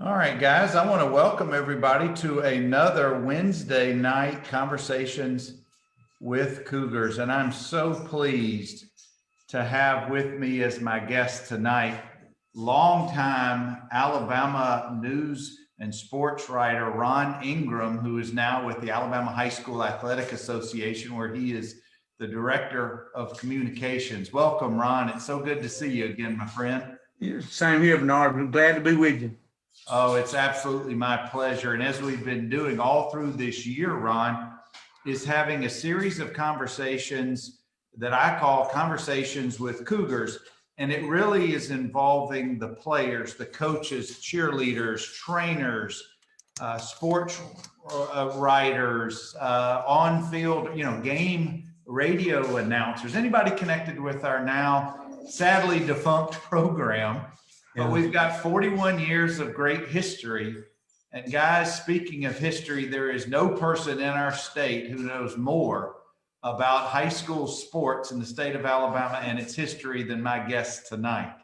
All right, guys, I want to welcome everybody to another Wednesday night Conversations with Cougars. And I'm so pleased to have with me as my guest tonight, longtime Alabama news and sports writer, Ron Ingram, who is now with the Alabama High School Athletic Association, where he is the Director of Communications. Welcome, Ron. It's so good to see you again, my friend. Same here, Bernard. We're glad to be with you. Oh, it's absolutely my pleasure. And as we've been doing all through this year, Ron, is having a series of conversations that I call Conversations with Cougars. And it really is involving the players, the coaches, cheerleaders, trainers, sports writers, on-field, game radio announcers, anybody connected with our now sadly defunct program. But we've got 41 years of great history. And guys, speaking of history, there is no person in our state who knows more about high school sports in the state of Alabama and its history than my guest tonight.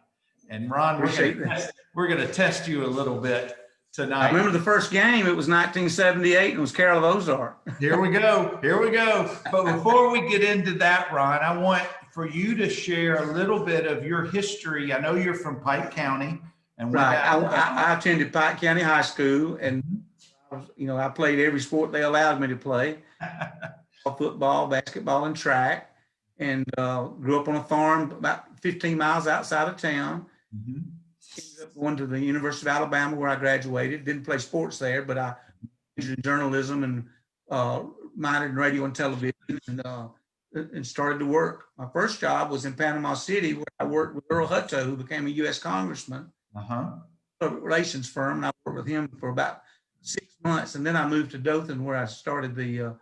And Ron, we're going to test you a little bit tonight. I remember the first game. It was 1978 and it was Carroll of Ozark. Here we go. Here we go. But before we get into that, Ron, I want for you to share a little bit of your history. I know you're from Pike County. And I attended Pike County High School, and I played every sport they allowed me to play. Football, basketball, and track, and grew up on a farm about 15 miles outside of town. Ended up going to the University of Alabama, where I graduated. Didn't play sports there, but I majored in journalism and minored in radio and television, and started to work. My first job was in Panama City, where I worked with Earl Hutto, who became a U.S. congressman. Public relations firm, and I worked with him for about 6 months, and then I moved to Dothan, where I started the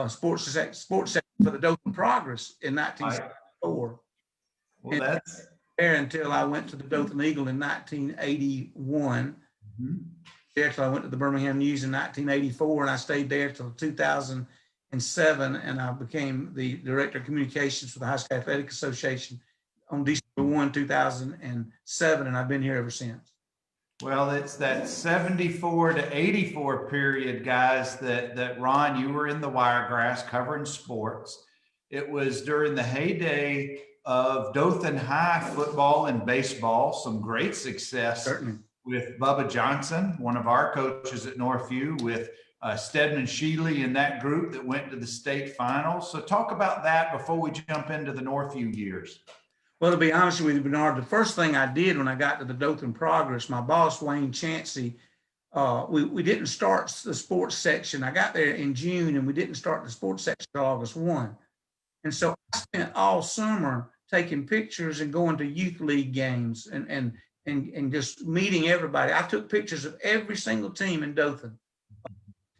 sports section for the Dothan Progress in 1974. Well, that's there until I went to the Dothan Eagle in 1981. There till I went to the Birmingham News in 1984, and I stayed there till 2007, and I became the Director of Communications for the High School Athletic Association on December 1, 2007, and I've been here ever since. Well, it's that 74 to 84 period, guys, that Ron, you were in the Wiregrass covering sports. It was during the heyday of Dothan High football and baseball, some great success. Certainly. With Bubba Johnson, one of our coaches at Northview, with Stedman Sheely in that group that went to the state finals. So talk about that before we jump into the Northview years. Well, to be honest with you, Bernard, the first thing I did when I got to the Dothan Progress, my boss, Wayne Chansey, we didn't start the sports section. I got there in June, and we didn't start the sports section until August 1. And so I spent all summer taking pictures and going to youth league games and just meeting everybody. I took pictures of every single team in Dothan.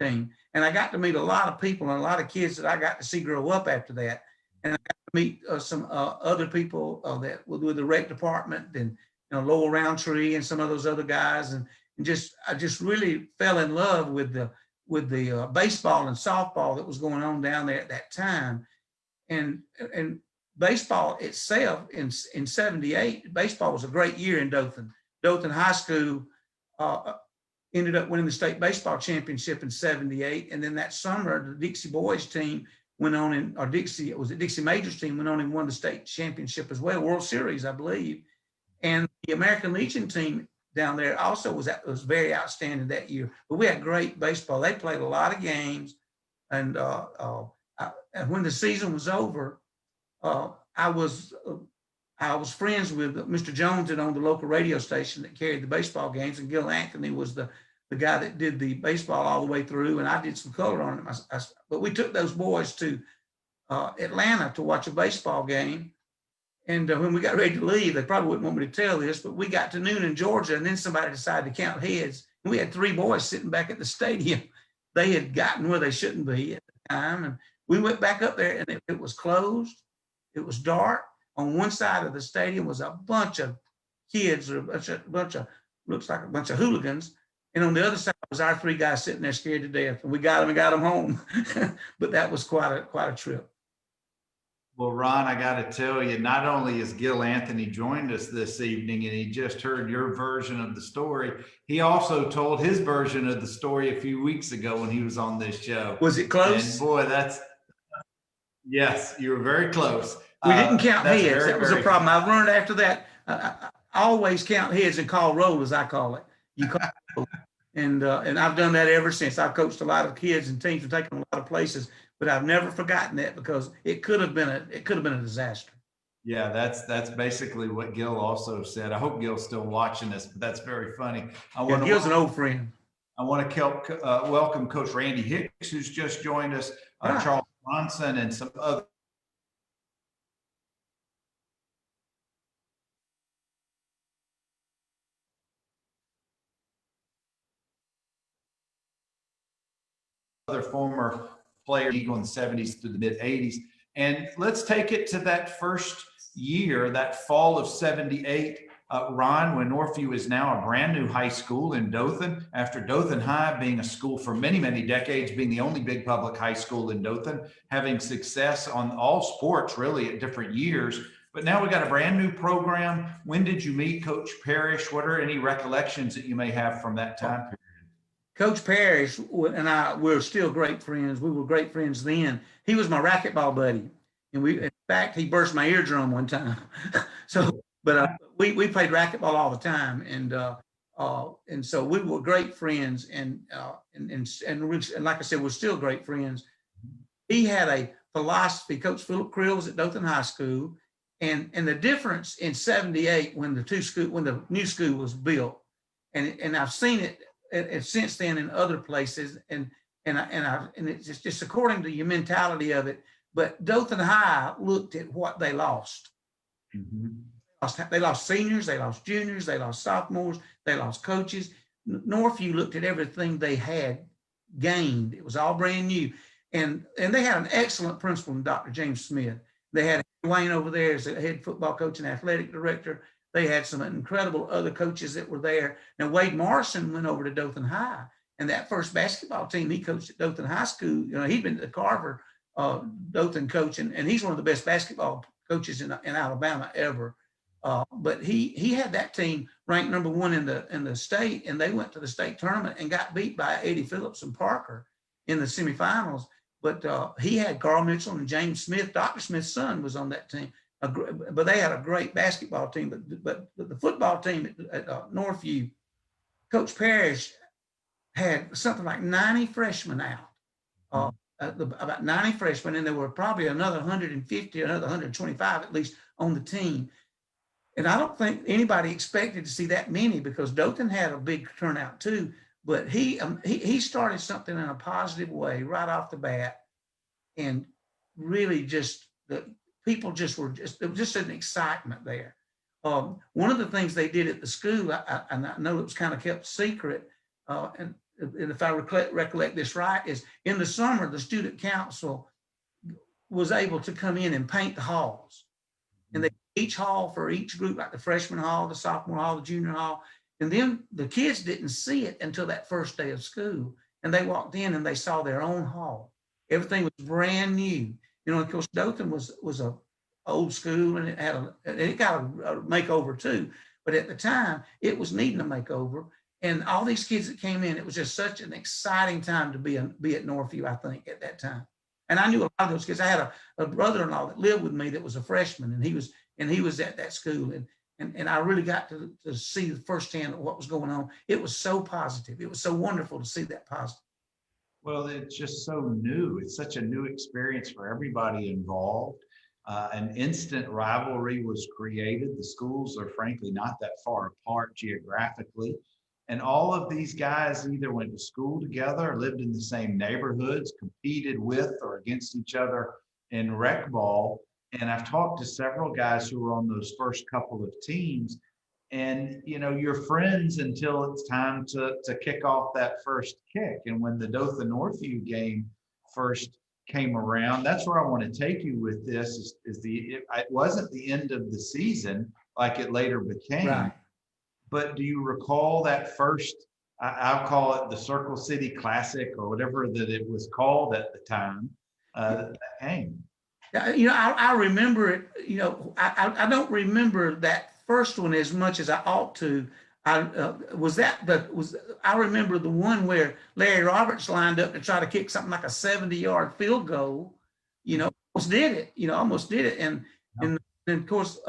And I got to meet a lot of people and a lot of kids that I got to see grow up after that. And I got to meet some other people that with the rec department and Lowell Roundtree and some of those other guys, and I just really fell in love with the baseball and softball that was going on down there at that time, and baseball itself in 78, baseball was a great year in Dothan. Dothan High School ended up winning the state baseball championship in 78, and then that summer the Dixie boys team went on Dixie Majors team went on and won the state championship as well, World Series, I believe. And the American Legion team down there also was very outstanding that year. But we had great baseball. They played a lot of games. And when the season was over, I was friends with Mr. Jones that owned the local radio station that carried the baseball games, and Gil Anthony was the guy that did the baseball all the way through, and I did some color on it. But we took those boys to Atlanta to watch a baseball game. And when we got ready to leave, they probably wouldn't want me to tell this, but we got to Noonan, Georgia, and then somebody decided to count heads. And we had 3 boys sitting back at the stadium. They had gotten where they shouldn't be at the time. And we went back up there, and it was closed. It was dark. On one side of the stadium was a bunch of kids, or looks like a bunch of hooligans. And on the other side was our 3 guys sitting there scared to death. And we got them home. But that was quite a trip. Well, Ron, I got to tell you, not only has Gil Anthony joined us this evening and he just heard your version of the story, he also told his version of the story a few weeks ago when he was on this show. Was it And close? boy, yes, you were very close. We didn't count That's heads. very, That was a very problem. I've learned after that. I always count heads and call roll, as I call it. You call roll. And I've done that ever since. I've coached a lot of kids and teams and taken them a lot of places, but I've never forgotten that because it could have been a disaster. Yeah, that's basically what Gil also said. I hope Gil's still watching this, but that's very funny. Gil's an old friend. I want to welcome Coach Randy Hicks, who's just joined us, Right. Charles Bronson, and some other former players, Eagle in the 70s through the mid 80s. And let's take it to that first year, that fall of 78, Ron, when Northview is now a brand new high school in Dothan, after Dothan High being a school for many, many decades, being the only big public high school in Dothan, having success on all sports really at different years. But now we got a brand new program. When did you meet Coach Parrish? What are any recollections that you may have from that time period? Coach Parrish and I were still great friends. We were great friends then. He was my racquetball buddy. And in fact, he burst my eardrum one time. But we played racquetball all the time. And so we were great friends. And like I said, we're still great friends. He had a philosophy. Coach Philip Krill was at Dothan High School. And the difference in 78 when the new school was built, and I've seen it and since then in other places, and it's just according to your mentality of it. But Dothan High looked at what they lost. Mm-hmm. They lost seniors, they lost juniors, they lost sophomores, they lost coaches. Northview looked at everything they had gained. It was all brand new, and they had an excellent principal in Dr. James Smith. They had Wayne over there as the head football coach and athletic director. They had some incredible other coaches that were there. Now, Wade Morrison went over to Dothan High, and that first basketball team he coached at Dothan High School, he'd been the Carver Dothan coach, and he's one of the best basketball coaches in Alabama ever. But he had that team ranked number one in the state, and they went to the state tournament and got beat by Eddie Phillips and Parker in the semifinals. But he had Carl Mitchell and James Smith. Dr. Smith's son was on that team. But they had a great basketball team. But the football team at Northview, Coach Parrish had something like 90 freshmen out, about 90 freshmen, and there were probably another 150, another 125 at least on the team. And I don't think anybody expected to see that many because Dothan had a big turnout too. But he started something in a positive way right off the bat, and really just people just were there was just an excitement there. One of the things they did at the school, and I know it was kind of kept secret, and if I recollect this right, is in the summer the student council was able to come in and paint the halls, and they each hall for each group, like the freshman hall, the sophomore hall, the junior hall. And then the kids didn't see it until that first day of school. And they walked in and they saw their own hall. Everything was brand new. Of course, Dothan was a old school, and it got a makeover too. But at the time, it was needing a makeover. And all these kids that came in, it was just such an exciting time to be at Northview, I think, at that time. And I knew a lot of those kids. I had a brother-in-law that lived with me that was a freshman, and he was at that school. And I really got to see firsthand what was going on. It was so positive. It was so wonderful to see that positive. Well, it's just so new. It's such a new experience for everybody involved. An instant rivalry was created. The schools are frankly not that far apart geographically. And all of these guys either went to school together, lived in the same neighborhoods, competed with or against each other in rec ball. And I've talked to several guys who were on those first couple of teams, and you're friends until it's time to kick off that first kick. And when the Dothan Northview game first came around, that's where I want to take you with this. It wasn't the end of the season like it later became, right. But do you recall that first? I'll call it the Circle City Classic or whatever that it was called at the time. That game. I remember it, I don't remember that first one as much as I ought to. I remember the one where Larry Roberts lined up to try to kick something like a 70-yard field goal, almost did it. And of course,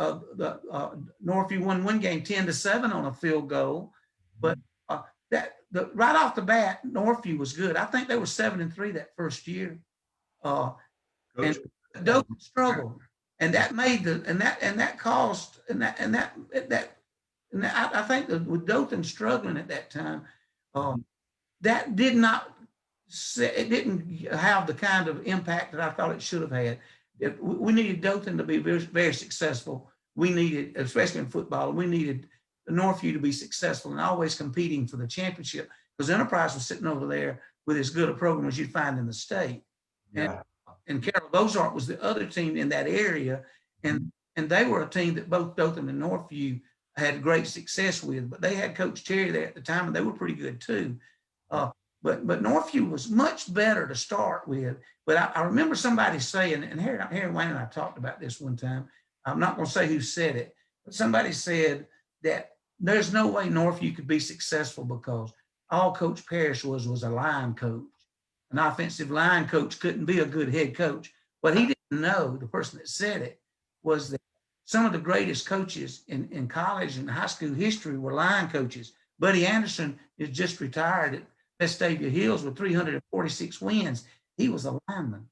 Northview won one game 10-7 on a field goal. But right off the bat, Northview was good. I think they were 7-3 that first year. And Dothan struggled, and that made I think that with Dothan struggling at that time, that didn't have the kind of impact that I thought it should have had. We needed Dothan to be very, very successful. We needed, especially in football, we needed Northview to be successful and always competing for the championship, because Enterprise was sitting over there with as good a program as you'd find in the state. Yeah. And Carroll Bozart was the other team in that area. And they were a team that both Dothan and Northview had great success with, but they had Coach Terry there at the time, and they were pretty good too. But Northview was much better to start with. But I remember somebody saying, and Harry Wayne and I talked about this one time. I'm not going to say who said it, but somebody said that there's no way Northview could be successful because all Coach Parrish was a line coach. An offensive line coach couldn't be a good head coach. What he didn't know, the person that said it, was that some of the greatest coaches in college and high school history were line coaches. Buddy Anderson is just retired at Vestavia Hills with 346 wins. He was a lineman.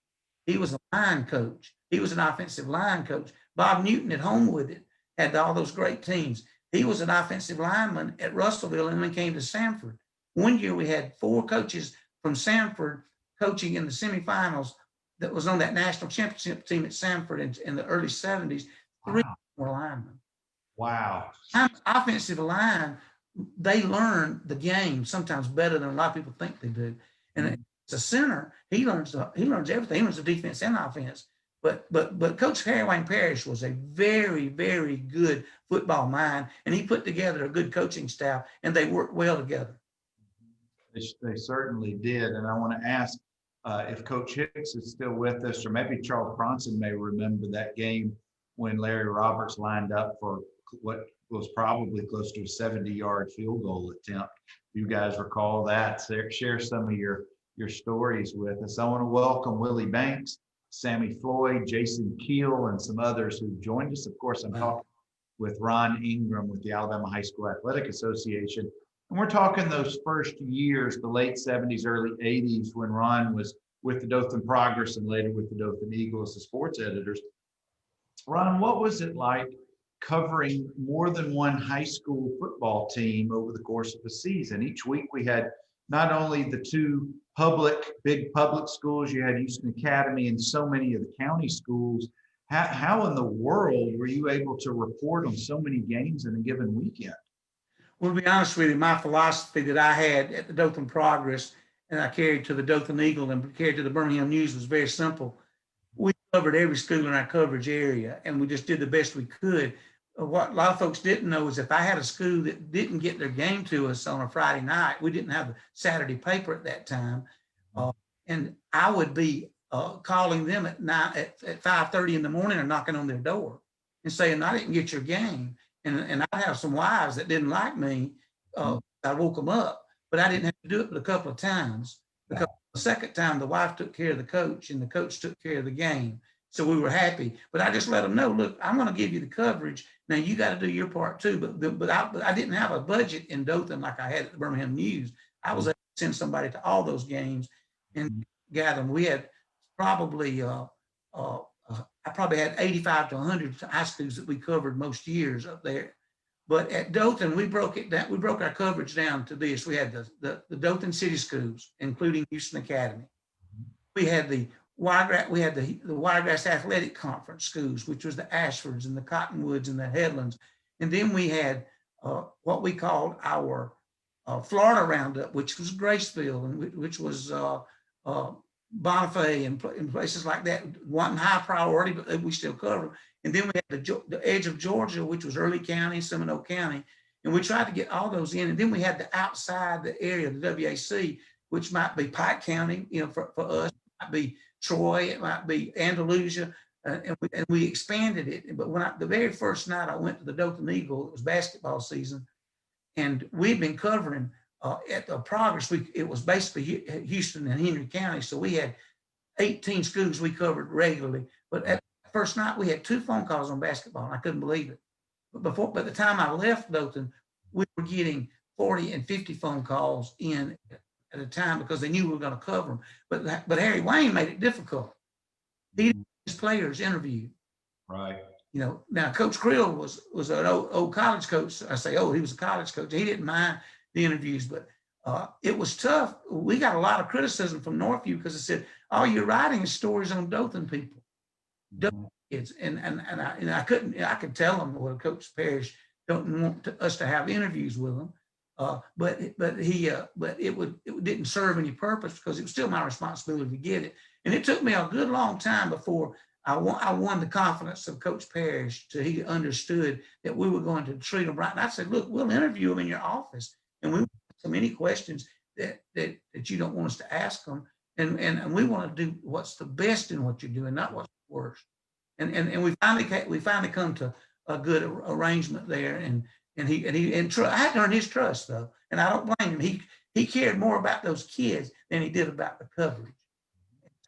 He was a line coach. He was an offensive line coach. Bob Newton at home with it had all those great teams. He was an offensive lineman at Russellville and then came to Sanford. One year we had 4 coaches from Sanford coaching in the semifinals that was on that national championship team at Sanford in the early 70s. 3 were linemen. Wow. Offensive line, they learn the game sometimes better than a lot of people think they do. And as a center, he learns everything. He learns the defense and offense. But Coach Harry Wayne Parrish was a very, very good football mind, and he put together a good coaching staff, and they worked well together. They certainly did. And I want to ask if Coach Hicks is still with us, or maybe Charles Bronson may remember that game when Larry Roberts lined up for what was probably close to a 70-yard field goal attempt. You guys recall that? Share some of your stories with us. I want to welcome Willie Banks, Sammy Floyd, Jason Keel, and some others who joined us. Of course, I'm talking with Ron Ingram with the Alabama High School Athletic Association. And we're talking those first years, the late 70s, early 80s, when Ron was with the Dothan Progress and later with the Dothan Eagle as the sports editors. Ron, what was it like covering more than one high school football team over the course of a season? Each week we had not only the 2 big public schools, you had Houston Academy and so many of the county schools. How in the world were you able to report on so many games in a given weekend? Well, to be honest with you, my philosophy that I had at the Dothan Progress and I carried to the Dothan Eagle and carried to the Birmingham News was very simple. We covered every school in our coverage area, and we just did the best we could. What a lot of folks didn't know is if I had a school that didn't get their game to us on a Friday night, we didn't have the Saturday paper at that time, and I would be calling them at 5:30 in the morning or knocking on their door and saying, I didn't get your game. And I'd have some wives that didn't like me. I woke them up, but I didn't have to do it but a couple of times. Because the second time, the wife took care of the coach and the coach took care of the game. So we were happy. But I just let them know, look, I'm going to give you the coverage. Now you got to do your part too. But I didn't have a budget in Dothan like I had at the Birmingham News. I was able to send somebody to all those games and gather them. We had probably I probably had 85 to 100 high schools that we covered most years up there. But at Dothan, we broke it down. We broke our coverage down to this. We had the Dothan City Schools, including Houston Academy. We had the Wiregrass. We had the Wiregrass Athletic Conference schools, which was the Ashfords and the Cottonwoods and the Headlands. And then we had what we called our Florida Roundup, which was Graceville, and which was Bonifay and places like that. Wasn't high priority, but we still covered. And then we had the edge of Georgia, which was Early County, Seminole County. And we tried to get all those in. And then we had the outside the area, the WAC, which might be Pike County, for us. It might be Troy, it might be Andalusia, and we expanded it. But the very first night I went to the Dothan Eagle, it was basketball season, and we'd been covering at the Progress. It was basically Houston and Henry County, so we had 18 schools we covered regularly. But at the first night, we had 2 phone calls on basketball, and I couldn't believe it. But by the time I left Dothan, we were getting 40 and 50 phone calls in at a time because they knew we were going to cover them. But Harry Wayne made it difficult. He didn't have his players interviewed. Right. You know, now Coach Krill was an old college coach. I say, he was a college coach. He didn't mind the interviews, but it was tough. We got a lot of criticism from Northview because it said, all you're writing is stories on Dothan people. Dothan kids. And I could tell them, well, Coach Parrish don't want us to have interviews with them. But it didn't serve any purpose because it was still my responsibility to get it. And it took me a good long time before I won the confidence of Coach Parrish till he understood that we were going to treat him right. And I said, look, we'll interview him in your office, and we ask him any questions that you don't want us to ask them. And we want to do what's the best in what you're doing, not what's the worst. And we finally come to a good arrangement there. And I had to earn his trust, though, and I don't blame him. He cared more about those kids than he did about the coverage.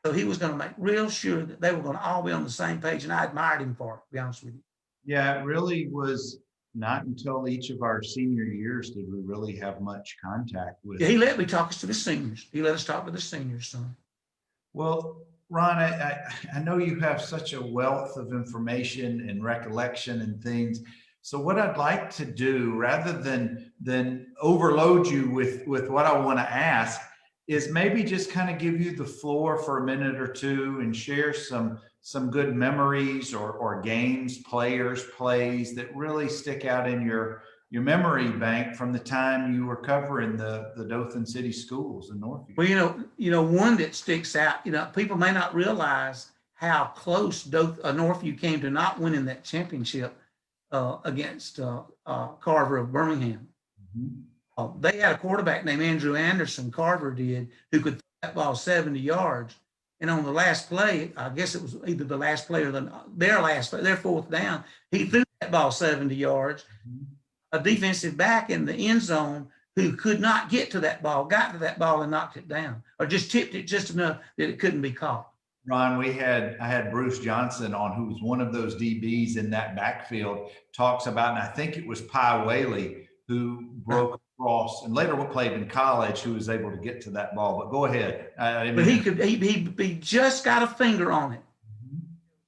So he was going to make real sure that they were going to all be on the same page, and I admired him for it, to be honest with you. Yeah, it really was not until each of our senior years did we really have much contact with. Yeah, he let me talk to the seniors. He let us talk to the seniors, son. Well, Ron, I know you have such a wealth of information and recollection and things. So what I'd like to do, rather than overload you with what I want to ask, is maybe just kind of give you the floor for a minute or two and share some good memories or games, players, plays that really stick out in your memory bank from the time you were covering the Dothan City schools in Northview. Well, one that sticks out, people may not realize how close Northview came to not winning that championship against Carver of Birmingham. Mm-hmm. They had a quarterback named Andrew Anderson, Carver did, who could throw that ball 70 yards. And on the last play, I guess it was either the last play or their fourth down, he threw that ball 70 yards. Mm-hmm. A defensive back in the end zone who could not get to that ball, got to that ball and knocked it down, or just tipped it just enough that it couldn't be caught. Ron, I had Bruce Johnson on, who was one of those DBs in that backfield, talks about, and I think it was Pi Whaley who broke across and later played in college, who was able to get to that ball. But go ahead. But he just got a finger on it.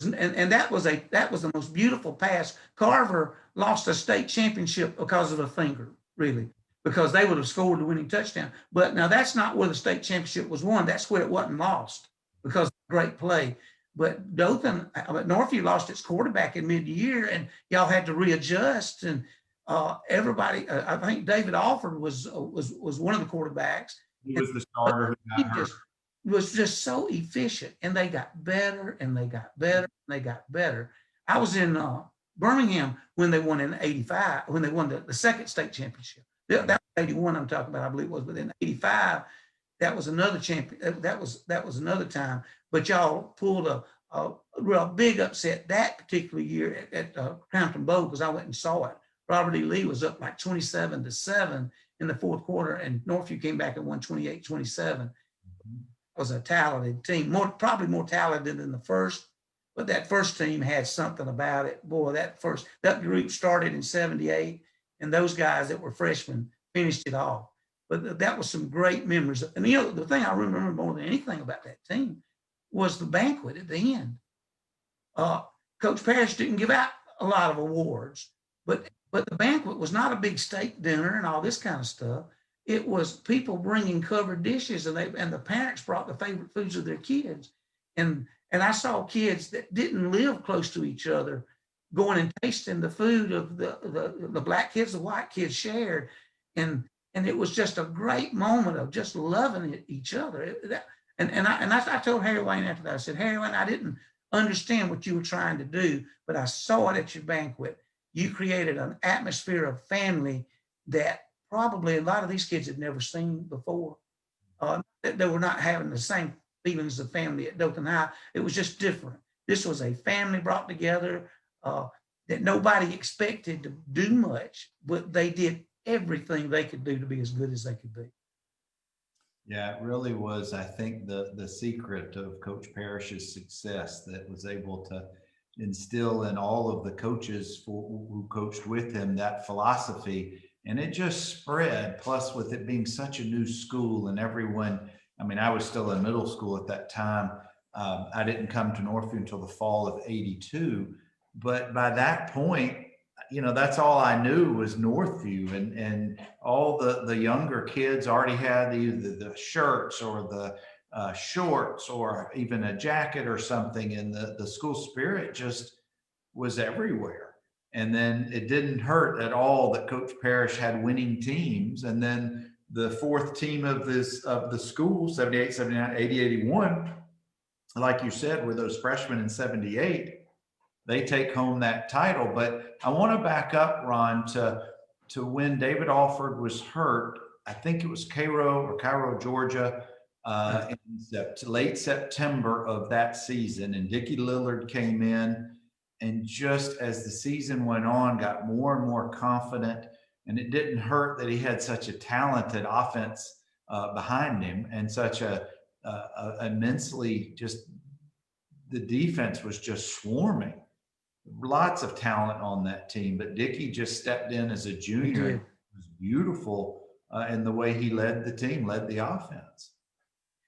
And that was the most beautiful pass. Carver lost a state championship because of a finger, really, because they would have scored the winning touchdown. But now that's not where the state championship was won. That's where it wasn't lost because of great play. But Northview lost its quarterback in mid-year, and y'all had to readjust. And everybody, I think David Alford was one of the quarterbacks. He was the starter. Was just so efficient, and they got better and they got better and they got better. I was in Birmingham when they won in '85, when they won the second state championship. That was '81 I'm talking about, I believe it was, but in '85, that was another champion. That was another time. But y'all pulled a real big upset that particular year at Crampton Bowl, because I went and saw it. Robert E. Lee was up like 27-7 in the fourth quarter, and Northview came back and won 28-27. Was a talented team, probably more talented than the first, but that first team had something about it. Boy, that group started in '78, and those guys that were freshmen finished it off. But that was some great memories. And the thing I remember more than anything about that team was the banquet at the end. Coach Parrish didn't give out a lot of awards, but the banquet was not a big steak dinner and all this kind of stuff. It was people bringing covered dishes, and the parents brought the favorite foods of their kids. And I saw kids that didn't live close to each other going and tasting the food of the black kids, the white kids shared. And it was just a great moment of just loving each other. I told Harry Wayne after that, I said, Harry Wayne, I didn't understand what you were trying to do, but I saw it at your banquet. You created an atmosphere of family that probably a lot of these kids had never seen before. They were not having the same feelings of family at Dothan High. It was just different. This was a family brought together that nobody expected to do much, but they did everything they could do to be as good as they could be. Yeah, it really was, I think, the secret of Coach Parrish's success, that was able to instill in all of the coaches who coached with him that philosophy. And it just spread. Plus, with it being such a new school and everyone, I mean, I was still in middle school at that time. I didn't come to Northview until the fall of '82. But by that point, you know, that's all I knew was Northview, and all the younger kids already had either the shirts or the shorts or even a jacket or something, and the school spirit just was everywhere. And then it didn't hurt at all that Coach Parrish had winning teams. And then the fourth team of the school, 78, 79, 80, 81, like you said, were those freshmen in 78. They take home that title. But I want to back up, Ron, to when David Alford was hurt. I think it was Cairo, Georgia, in late September of that season. And Dickie Lillard came in, and just as the season went on, got more and more confident. And it didn't hurt that he had such a talented offense behind him, and such a immensely, just the defense was just swarming. Lots of talent on that team, but Dickie just stepped in as a junior. It was beautiful in the way he led the team, led the offense.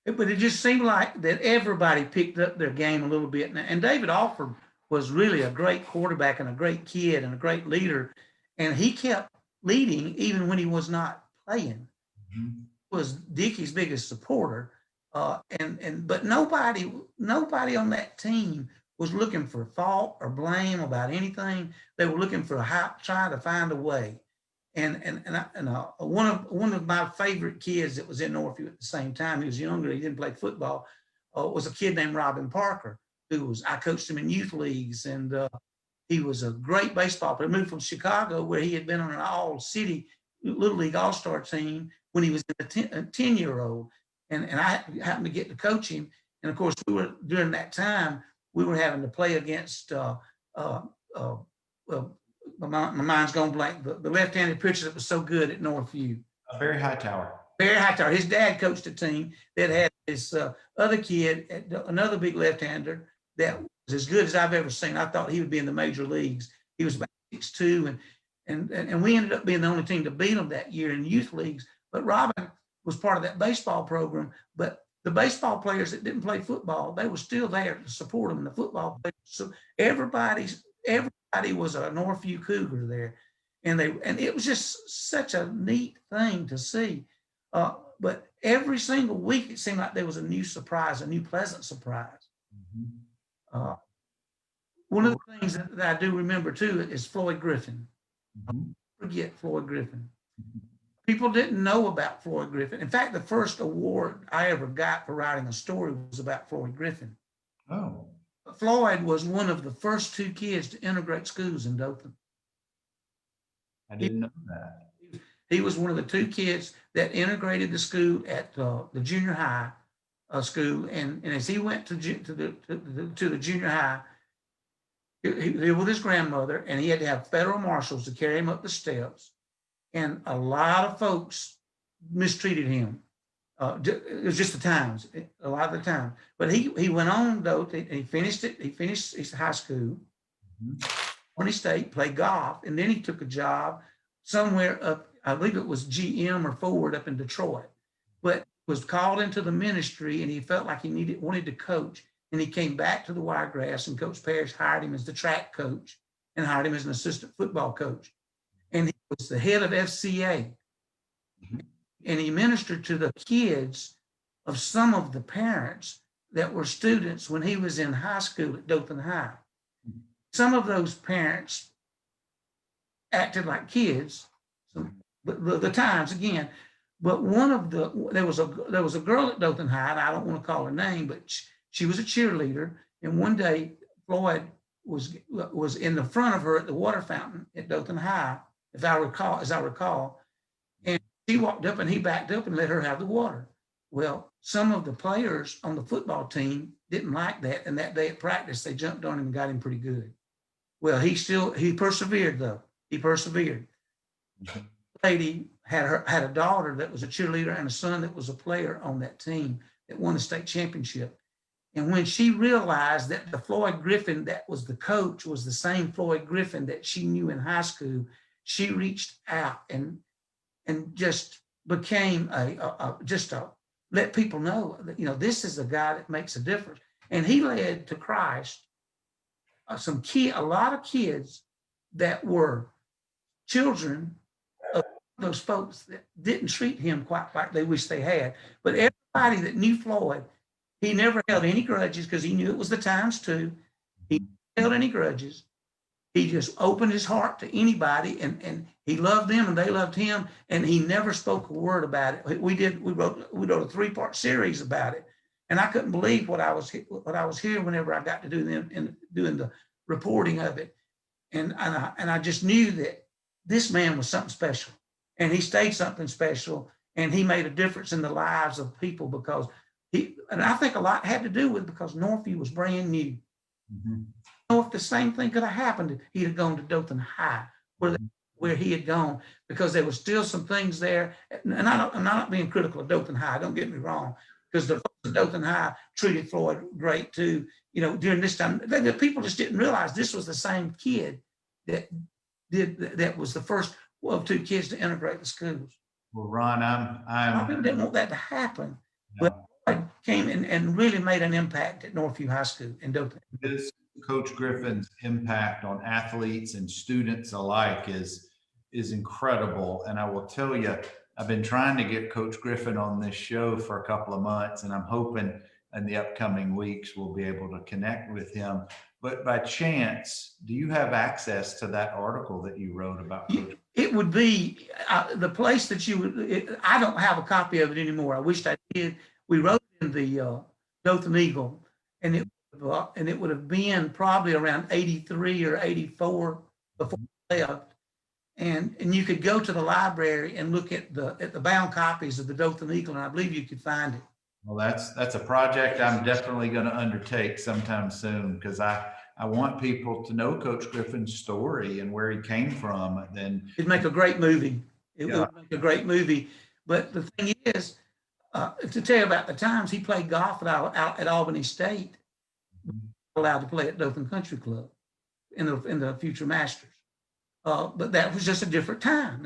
But it just seemed like that everybody picked up their game a little bit. And David Alford was really a great quarterback and a great kid and a great leader. And he kept leading even when he was not playing. Mm-hmm. Was Dickie's biggest supporter. But nobody on that team was looking for fault or blame about anything. They were looking for trying to find a way. And one of my favorite kids that was in Northview at the same time, he was younger, he didn't play football, was a kid named Robin Parker, I coached him in youth leagues, and he was a great baseball player. He moved from Chicago, where he had been on an all-city Little League All-Star team when he was a 10-year-old. And I happened to get to coach him. And of course, during that time, we were having to play against, my mind's going blank, the left-handed pitcher that was so good at Northview. Barry Hightower. Barry Hightower. His dad coached a team that had this other kid, another big left-hander that was as good as I've ever seen. I thought he would be in the major leagues. He was about 6'2", and we ended up being the only team to beat him that year in youth leagues. But Robin was part of that baseball program, but the baseball players that didn't play football, they were still there to support them in the football players. So everybody was a Northview Cougar there. And it was just such a neat thing to see. But every single week, it seemed like there was a new surprise, a new pleasant surprise. Mm-hmm. One of the things that I do remember too is Floyd Griffin. Mm-hmm. Forget Floyd Griffin. Mm-hmm. People didn't know about Floyd Griffin. In fact, the first award I ever got for writing a story was about Floyd Griffin. Oh. Floyd was one of the first 2 kids to integrate schools in Dothan. I didn't know that. He was one of the 2 kids that integrated the school at the junior high school. And as he went to the junior high, he lived with his grandmother, and he had to have federal marshals to carry him up the steps. And a lot of folks mistreated him. It was just the times, a lot of the time. But he went on, though, and he finished it. He finished his high school, Tony State, played golf, and then he took a job somewhere up, I believe it was GM or Ford up in Detroit, but was called into the ministry, and he felt like he wanted to coach. And he came back to the Wiregrass, and Coach Parrish hired him as the track coach and hired him as an assistant football coach. And he was the head of FCA. Mm-hmm. And he ministered to the kids of some of the parents that were students when he was in high school at Dothan High. Mm-hmm. Some of those parents acted like kids, the times again. But there was a girl at Dothan High, and I don't want to call her name, but she was a cheerleader. And one day Floyd was in the front of her at the water fountain at Dothan High, as I recall, and she walked up and he backed up and let her have the water. Well, some of the players on the football team didn't like that. And that day at practice, they jumped on him and got him pretty good. Well, he persevered though. He persevered. Mhm. Lady had a daughter that was a cheerleader and a son that was a player on that team that won the state championship. And when she realized that the Floyd Griffin that was the coach was the same Floyd Griffin that she knew in high school, she reached out and just became just let people know that, you know, this is a guy that makes a difference. And he led to Christ a lot of kids that were children of those folks that didn't treat him quite like they wish they had. But everybody that knew Floyd, he never held any grudges because he knew it was the times too. He never held any grudges. He just opened his heart to anybody, and he loved them and they loved him, and he never spoke a word about it. We wrote a 3-part series about it, and I couldn't believe what I was hearing whenever I got to do them and doing the reporting of it, and I just knew that this man was something special, and he stayed something special, and he made a difference in the lives of people because and I think a lot had to do with because Northview was brand new. Mm-hmm. If the same thing could have happened, he'd have gone to Dothan High, where he had gone, because there was still some things there. And I'm not being critical of Dothan High. Don't get me wrong, because the folks at Dothan High treated Floyd great too. You know, during this time, the people just didn't realize this was the same kid that was the first of 2 kids to integrate the schools. Well, Ron, I really didn't want that to happen, but Floyd came and really made an impact at Northview High School in Dothan. Coach Griffin's impact on athletes and students alike is incredible. And I will tell you, I've been trying to get Coach Griffin on this show for a couple of months, and I'm hoping in the upcoming weeks we'll be able to connect with him. But by chance, do you have access to that article that you wrote about Coach? It would be the place that you would. I don't have a copy of it anymore. I wished I did. We wrote it in the Dothan Eagle, and it would have been probably around 83 or 84 before I left. And you could go to the library and look at the bound copies of the Dothan Eagle, and I believe you could find it. Well, that's a project I'm definitely going to undertake sometime soon, because I want people to know Coach Griffin's story and where he came from. Then it'd make a great movie. It would make a great movie. But the thing is, to tell you about the times he played golf at Albany State, allowed to play at Dothan Country Club in the future Masters. But that was just a different time.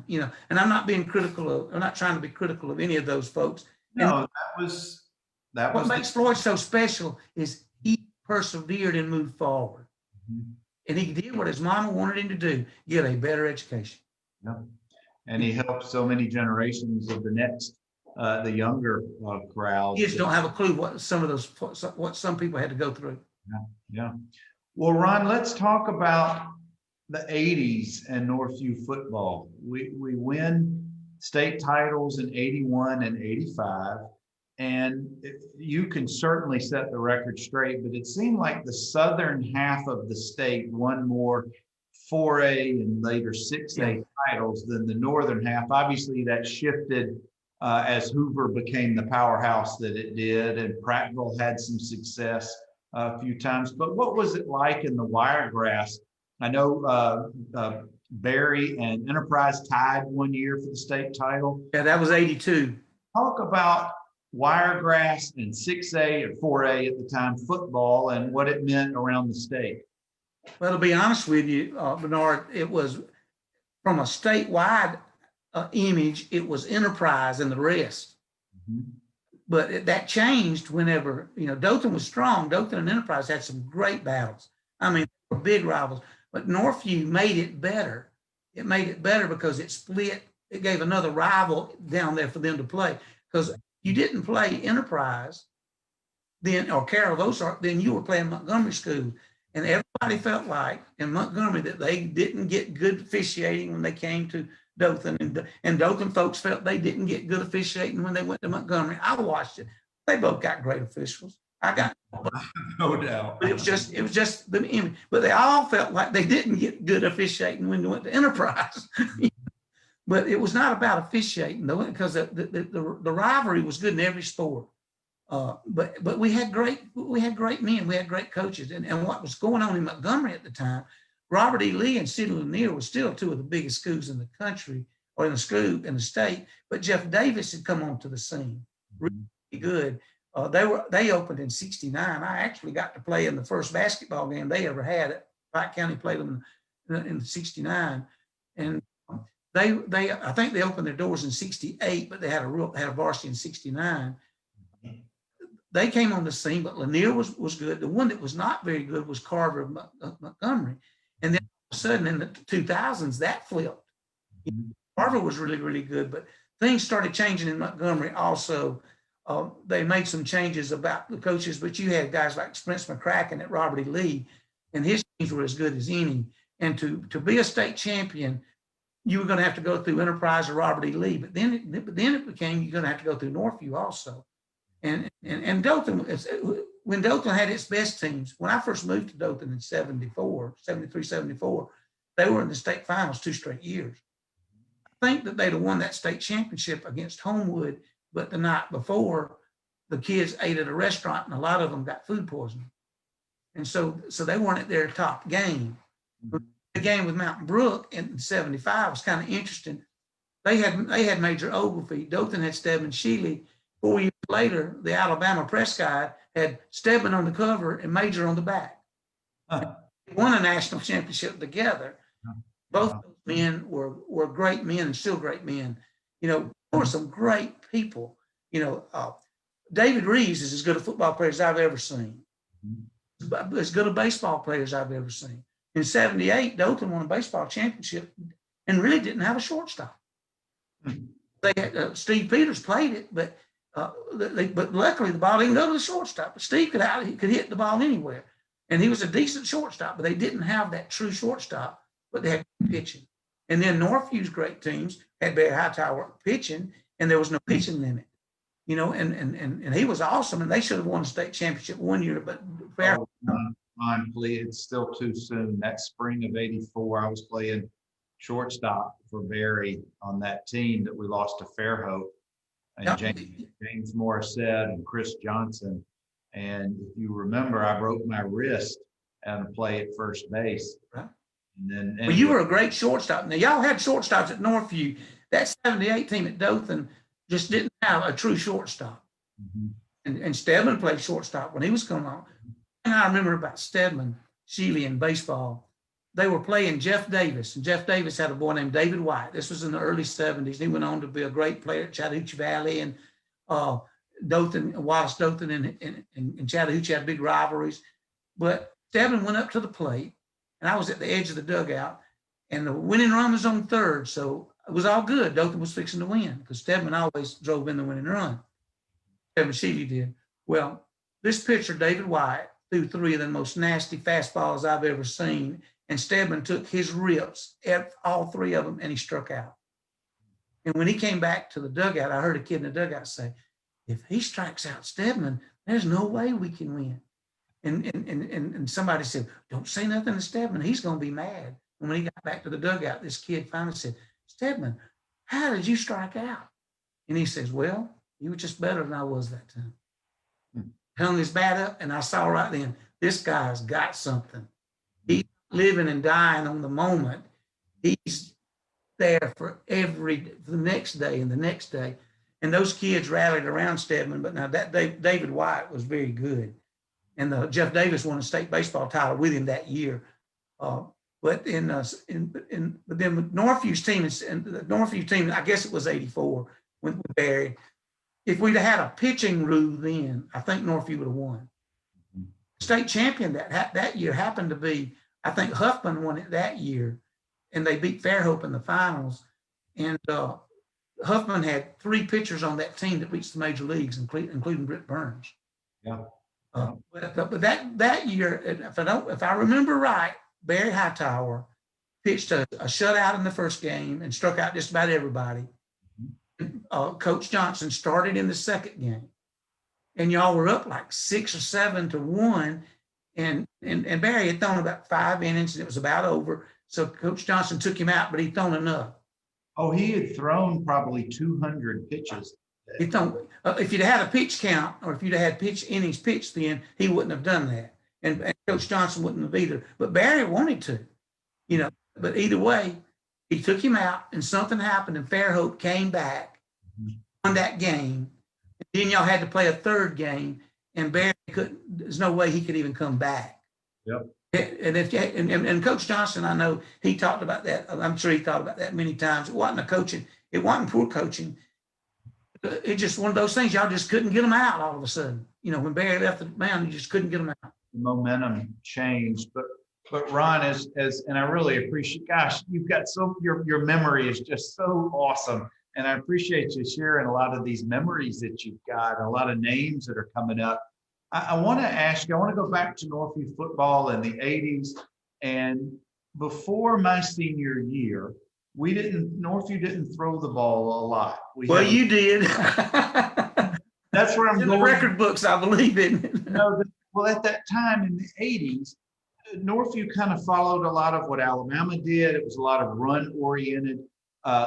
You know. And I'm not trying to be critical of any of those folks. No, and that was what makes Floyd so special is he persevered and moved forward. Mm-hmm. And he did what his mama wanted him to do: get a better education. Yeah. And he helped so many generations of the younger crowd. Kids don't have a clue what some people had to go through. Yeah. Well, Ron, let's talk about the 80s and Northview football. We win state titles in 81 and 85. And you can certainly set the record straight, but it seemed like the southern half of the state won more 4A and later 6A titles than the northern half. Obviously, that shifted as Hoover became the powerhouse that it did, and Prattville had some success a few times. But what was it like in the Wiregrass? I know Barry and Enterprise tied one year for the state title. Yeah, that was 82. Talk about Wiregrass and 6A and 4A at the time football and what it meant around the state. Well, to be honest with you, Bernard, it was from a statewide image, it was Enterprise and the rest. Mm-hmm. But that changed whenever, you know, Dothan was strong. Dothan and Enterprise had some great battles. I mean, they were big rivals. But Northview made it better. It made it better because it split. It gave another rival down there for them to play. Because you didn't play Enterprise then, or Carroll Ozark, then you were playing Montgomery School. And everybody felt like in Montgomery that they didn't get good officiating when they came to Dothan. And Dothan folks felt they didn't get good officiating when they went to Montgomery. I watched it. They both got great officials. I got no doubt. But it was just the image. But they all felt like they didn't get good officiating when they went to Enterprise. But it was not about officiating though, because the rivalry was good in every sport. But we had great men, we had great coaches, and what was going on in Montgomery at the time, Robert E. Lee and Sidney Lanier were still two of the biggest schools in the country, or in the state. But Jeff Davis had come onto the scene, really good. They opened in '69. I actually got to play in the first basketball game they ever had. Pike County played them in '69, and I think they opened their doors in '68, but they had a varsity in '69. They came on the scene, but Lanier was good. The one that was not very good was Carver of Montgomery. And then all of a sudden in the 2000s, that flipped. Carver was really, really good, but things started changing in Montgomery also. They made some changes about the coaches, but you had guys like Spence McCracken at Robert E. Lee, and his teams were as good as any. And to be a state champion, you were going to have to go through Enterprise or Robert E. Lee, but then it became you're going to have to go through Northview also. And Dothan, when Dothan had its best teams, when I first moved to Dothan in 73, 74, they were in the state finals 2 straight years. I think that they'd have won that state championship against Homewood, but the night before, the kids ate at a restaurant and a lot of them got food poisoning. And so they weren't at their top game. The game with Mountain Brook in 75 was kind of interesting. They had Major Ogilvie. Dothan had Stedman Shealy. 4 years later, the Alabama press guide had Stedman on the cover and Major on the back. They won a national championship together. Both those men were great men and still great men. There were some great people. David Reeves is as good a football player as I've ever seen. As good a baseball player as I've ever seen. In 78, Dothan won a baseball championship and really didn't have a shortstop. They had, Steve Peters played it, but luckily the ball didn't go to the shortstop. But Steve could hit the ball anywhere, and he was a decent shortstop. But they didn't have that true shortstop, but they had pitching. And then Northview's great teams had Barry Hightower pitching, and there was no pitching limit. And he was awesome, and they should have won the state championship 1 year, but fair. Please, it's still too soon. That spring of '84, I was playing shortstop for Barry on that team that we lost to Fairhope, and James Morissette and Chris Johnson. And if you remember, I broke my wrist on a play at first base. Right. And Well, you were a great shortstop. Now, y'all had shortstops at Northview. That 78 team at Dothan just didn't have a true shortstop. And Stedman played shortstop when he was coming on. And I remember about Stedman, Shealy in baseball. They were playing Jeff Davis, and Jeff Davis had a boy named David White. This was in the early 70s. He went on to be a great player at Chattahoochee Valley, and Dothan, Wallace Dothan and Chattahoochee had big rivalries. But Stedman went up to the plate, and I was at the edge of the dugout, and the winning run was on third, so it was all good. Dothan was fixing to win because Stedman always drove in the winning run. Stedman Shealy did. Well, this pitcher, David White, threw 3 of the most nasty fastballs I've ever seen, and Stedman took his rips, all 3 of them, and he struck out. And when he came back to the dugout, I heard a kid in the dugout say, if he strikes out Stedman, there's no way we can win. And somebody said, don't say nothing to Stedman. He's going to be mad. And when he got back to the dugout, this kid finally said, Stedman, how did you strike out? And he says, well, you were just better than I was that time. Hung his bat up, and I saw right then, this guy's got something. He's living and dying on the moment. He's there for the next day and the next day. And those kids rallied around Stedman, but now that David White was very good. And Jeff Davis won a state baseball title with him that year. But then with Northview's team, and the Northview team, I guess it was '84 with Barry. If we'd have had a pitching rule then, I think Northview would have won. State champion that year happened to be, I think Huffman won it that year, and they beat Fairhope in the finals. And Huffman had 3 pitchers on that team that reached the major leagues, including Britt Burns. Yeah. But that year, if I remember right, Barry Hightower pitched a shutout in the first game and struck out just about everybody. Coach Johnson started in the second game, and y'all were up like 6 or 7 to 1, and Barry had thrown about 5 innings, and it was about over. So Coach Johnson took him out, but he'd thrown enough. Oh, he had thrown probably 200 pitches If you'd had a pitch count, or if you'd had innings pitched, then he wouldn't have done that, and Coach Johnson wouldn't have either. But Barry wanted to, But either way, he took him out, and something happened, and Fairhope came back, won that game. And then y'all had to play a third game, and Barry couldn't. There's no way he could even come back. Yep. And Coach Johnson, I know he talked about that. I'm sure he thought about that many times. It wasn't It wasn't poor coaching. It's just one of those things. Y'all just couldn't get them out all of a sudden. When Barry left the mound, you just couldn't get them out. The momentum changed, but Ron, and I really appreciate. Gosh, you've got your memory is just so awesome, and I appreciate you sharing a lot of these memories that you've got, a lot of names that are coming up. I want to ask you. I want to go back to Northview football in the '80s, and before my senior year, Northview didn't throw the ball a lot. You did. That's where I'm in going. The record books, I believe in. Well, at that time in the '80s, Northview kind of followed a lot of what Alabama did. It was a lot of run-oriented.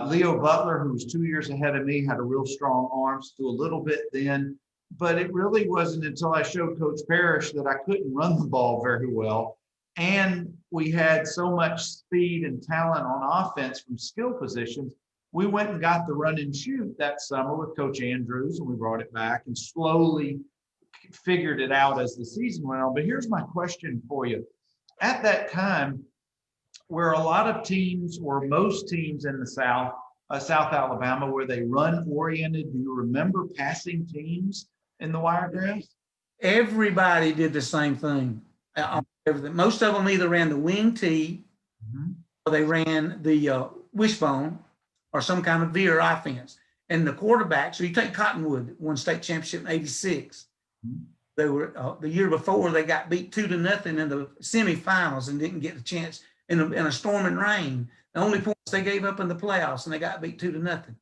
Leo Butler, who was 2 years ahead of me, had a real strong arm, threw a little bit then. But it really wasn't until I showed Coach Parrish that I couldn't run the ball very well. And we had so much speed and talent on offense from skill positions. We went and got the run and shoot that summer with Coach Andrews, and we brought it back and slowly figured it out as the season went on. But here's my question for you. At that time, where a lot of teams, or most teams in the South Alabama, where they run-oriented, do you remember passing teams in the Wiregrass? Everybody did the same thing. Most of them either ran the wing tee, or they ran the wishbone, or some kind of veer offense. And the quarterback, so you take Cottonwood, won state championship in '86. They were the year before, they got beat 2-0 in the semifinals and didn't get a chance in a storm and rain. The only points they gave up in the playoffs, and they got beat 2-0.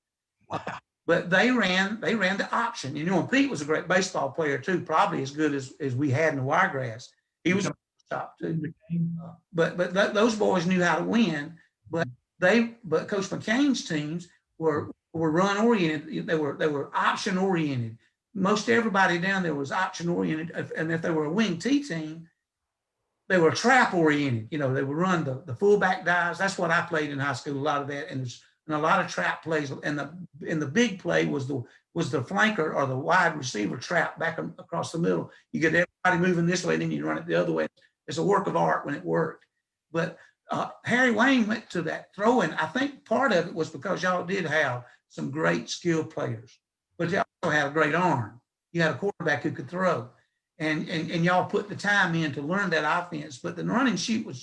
Wow. But they ran the option. And Pete was a great baseball player too, probably as good as we had in the Wiregrass. He was a shop too. But those boys knew how to win. But Coach McCain's teams were run oriented. They were option oriented. Most everybody down there was option oriented, and if they were a wing T team, they were trap oriented. They would run the fullback dives. That's what I played in high school. A lot of that, and a lot of trap plays. And the big play was the flanker or the wide receiver trap back across the middle. You get everybody moving this way, and then you run it the other way. It's a work of art when it worked. But Harry Wayne went to that throwing. I think part of it was because y'all did have some great skilled players, but you also had a great arm. You had a quarterback who could throw, and y'all put the time in to learn that offense. But the run and shoot was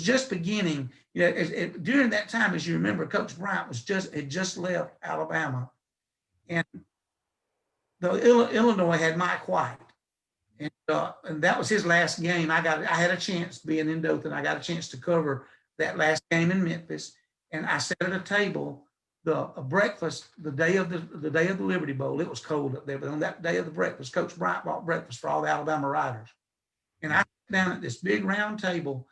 just beginning. During that time, as you remember, Coach Bryant had just left Alabama, and Illinois had Mike White, and that was his last game. I had a chance being in Dothan. I got a chance to cover that last game in Memphis, and I sat at a table. A breakfast the day of the Liberty Bowl. It was cold up there, but on that day of the breakfast, Coach Bryant bought breakfast for all the Alabama riders, and I sat down at this big round table,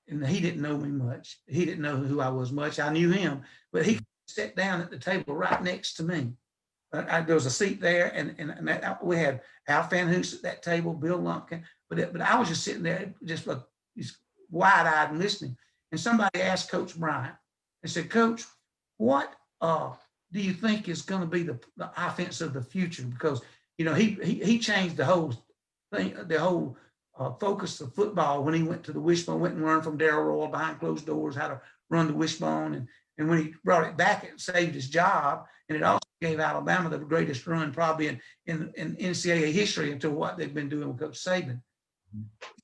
and he didn't know me much. He didn't know who I was much. I knew him, but he sat down at the table right next to me. There was a seat there, and we had Al Fanhoose at that table, Bill Lumpkin, but I was just sitting there, just wide-eyed and listening. And somebody asked Coach Bryant, and said, "Coach, what do you think is going to be the offense of the future?" Because he changed the whole thing, the whole focus of football when he went to the wishbone, went and learned from Darrell Royal behind closed doors how to run the wishbone, and when he brought it back, it saved his job, and it also gave Alabama the greatest run probably in NCAA history until what they've been doing with Coach Saban.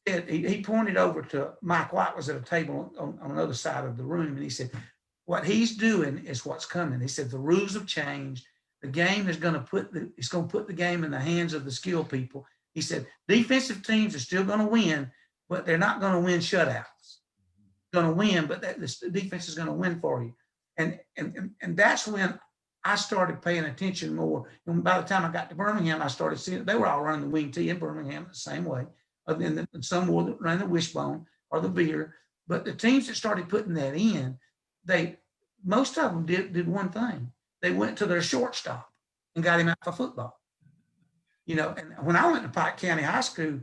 He pointed over to Mike White, was at a table on the other side of the room, and he said, "What he's doing is what's coming." He said, "The rules have changed. The game is going to put the game in the hands of the skilled people." He said, "Defensive teams are still going to win, but they're not going to win shutouts. Going to win, but the defense is going to win for you." And that's when I started paying attention more. And by the time I got to Birmingham, I started seeing they were all running the wing tee in Birmingham the same way. And some more ran the wishbone or the veer. But the teams that started putting that in, most of them did one thing. They went to their shortstop. and got him out for football. You know, and when I went to Pike County High School,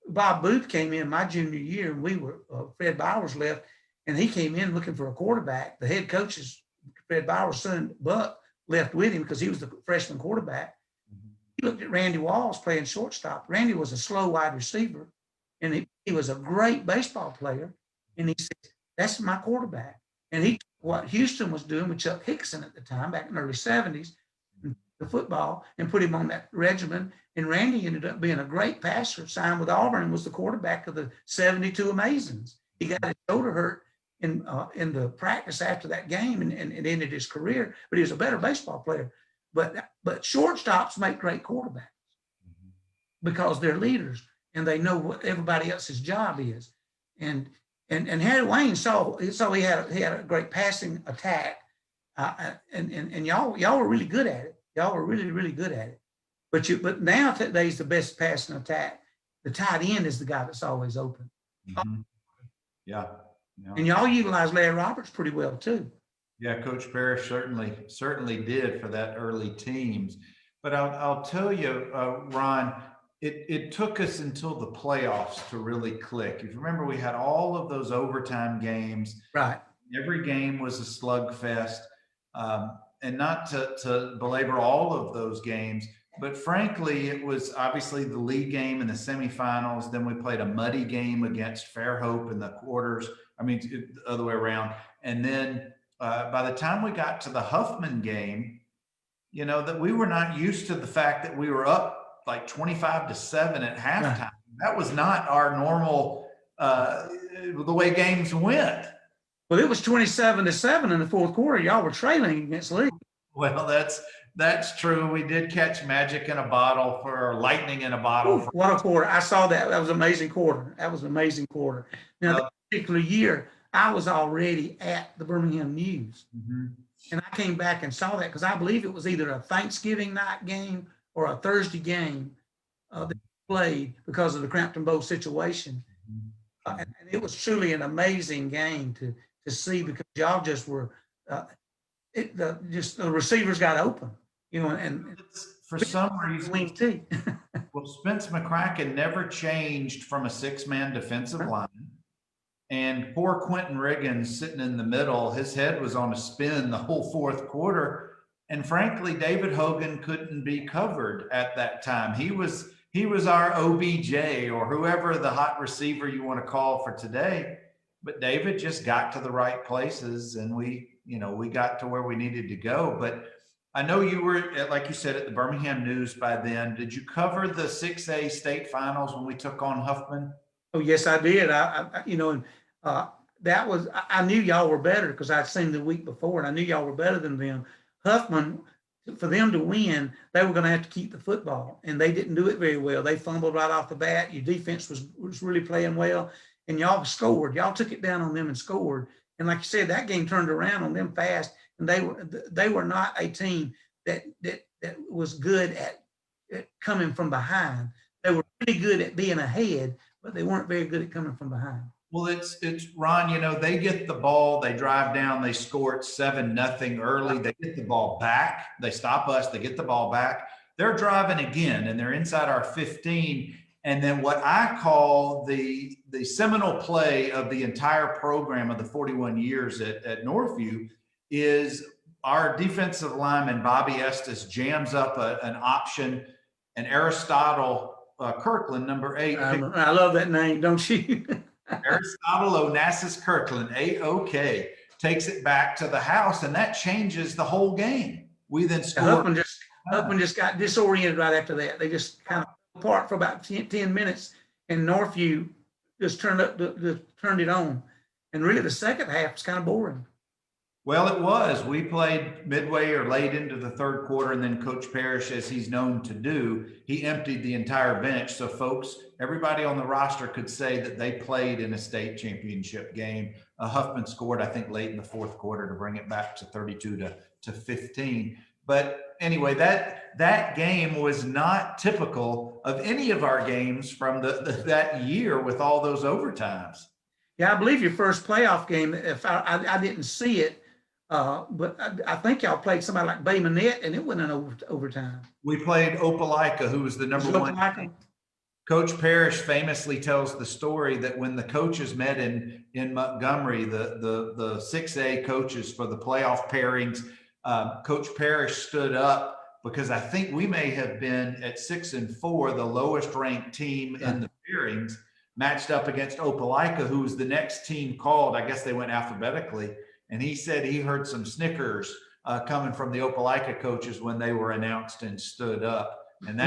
Bob Booth came in my junior year, and we were Fred Bowers left, and he came in looking for a quarterback. The head coach's Fred Bowers' son Buck left with him because he was the freshman quarterback. He looked at Randy Walls playing shortstop. Randy was a slow wide receiver, and he was a great baseball player. And he said, "That's my quarterback." And he took what Houston was doing with Chuck Hickson at the time, back in the early 70s, the football, and put him on that regimen. And Randy ended up being a great passer, signed with Auburn, and was the quarterback of the 72 Amazons. He got his shoulder hurt in the practice after that game, and it ended his career, but he was a better baseball player. But shortstops make great quarterbacks because they're leaders and they know what everybody else's job is. And Harry Wayne saw he had a great passing attack, and y'all were really good at it. Y'all were really, really good at it. But now today's the best passing attack. The tight end is the guy that's always open. Mm-hmm. Yeah. And y'all utilize Larry Roberts pretty well too. Yeah, Coach Parrish certainly did for that early teams. But I'll tell you, Ron, it took us until the playoffs to really click. If you remember, we had all of those overtime games. Right. Every game was a slugfest. And not to belabor all of those games, but frankly, it was obviously the league game in the semifinals. Then we played a muddy game against Fairhope in the quarters. I mean, the other way around. And then by the time we got to the Huffman game, you know, that we were not used to the fact that we were up like 25-7 at halftime. Right. That was not our normal, the way games went. Well, it was 27-7 in the fourth quarter. Y'all were trailing against Lee. Well, that's true. We did catch magic in a bottle or lightning in a bottle. Ooh, what a quarter. I saw that. That was an amazing quarter. That was an amazing quarter. Now, that particular year, I was already at the Birmingham News. Mm-hmm. And I came back and saw that because I believe it was either a Thanksgiving night game or a Thursday game that played because of the Crampton Bowl situation. Mm-hmm. And it was truly an amazing game to see because y'all just were the receivers got open, you know, and for some reason, well, Spence McCracken never changed from a 6-man defensive line, and poor Quentin Riggins sitting in the middle, his head was on a spin the whole fourth quarter, and frankly, David Hogan couldn't be covered at that time. He was our OBJ or whoever the hot receiver you want to call for today. But David just got to the right places, and we got to where we needed to go. But I know you were, like you said, at the Birmingham News by then. Did you cover the 6A state finals when we took on Huffman? Oh, yes, I did. I knew y'all were better because I'd seen the week before, and I knew y'all were better than them. Huffman, for them to win, they were going to have to keep the football, and they didn't do it very well. They fumbled right off the bat. Your defense was really playing well. And y'all scored. Y'all took it down on them and scored. And like you said, that game turned around on them fast. And they were not a team that was good at coming from behind. They were really good at being ahead, but they weren't very good at coming from behind. Well, it's Ron. You know, they get the ball, they drive down, they score it 7-0 early. They get the ball back. They stop us. They get the ball back. They're driving again, and they're inside our 15. And then what I call the seminal play of the entire program of the 41 years at Northview is our defensive lineman, Bobby Estes, jams up an option, and Aristotle Kirkland, number 8. I love that name, don't you? Aristotle Onassis Kirkland, AOK, takes it back to the house, and that changes the whole game. We then scored. Huffman just got disoriented right after that. They just kind of apart for about 10 minutes, and Northview just turned it on. And really the second half was kind of boring. Well, it was. We played midway or late into the third quarter, and then Coach Parrish, as he's known to do, he emptied the entire bench. So folks, everybody on the roster could say that they played in a state championship game. Huffman scored, I think, late in the fourth quarter to bring it back to 32-15. But anyway, that game was not typical of any of our games from that year with all those overtimes. Yeah, I believe your first playoff game, if I didn't see it, But I think y'all played somebody like Bay Minette, and it went in overtime. We played Opelika, who was the number one. Coach Parrish famously tells the story that when the coaches met in Montgomery, the 6A coaches for the playoff pairings, Coach Parrish stood up because I think we may have been at 6-4, the lowest ranked team in the pairings, matched up against Opelika, who was the next team called. I guess they went alphabetically. And he said he heard some snickers coming from the Opelika coaches when they were announced and stood up. And